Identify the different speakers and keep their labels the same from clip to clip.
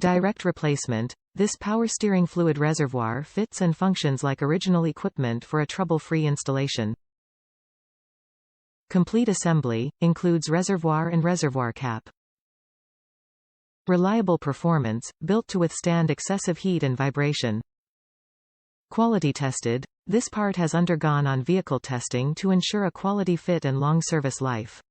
Speaker 1: Direct replacement. This power steering fluid reservoir fits and functions like original equipment for a trouble-free installation. Complete assembly, includes reservoir and reservoir cap. Reliable performance, built to withstand excessive heat and vibration. Quality tested. This part has undergone on-vehicle testing to ensure a quality fit and long service life.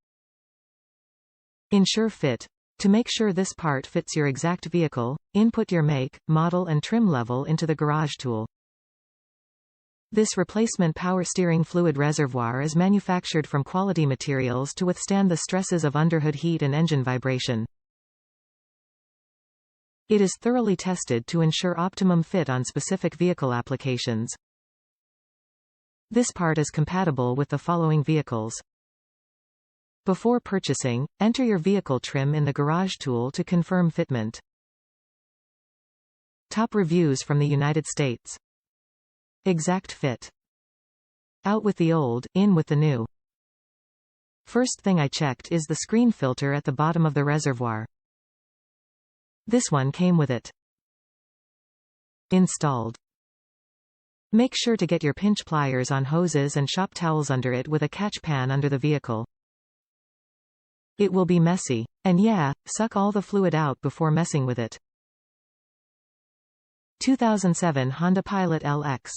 Speaker 1: Ensure fit. To make sure this part fits your exact vehicle, input your make, model and trim level into the garage tool. This replacement power steering fluid reservoir is manufactured from quality materials to withstand the stresses of underhood heat and engine vibration. It is thoroughly tested to ensure optimum fit on specific vehicle applications. This part is compatible with the following vehicles. Before purchasing, enter your vehicle trim in the garage tool to confirm fitment. Top reviews from the United States. Exact fit. Out with the old, in with the new. First thing I checked is the screen filter at the bottom of the reservoir. This one came with it installed. Make sure to get your pinch pliers on hoses and shop towels under it with a catch pan under the vehicle. It will be messy. And yeah, suck all the fluid out before messing with it. 2007 Honda Pilot LX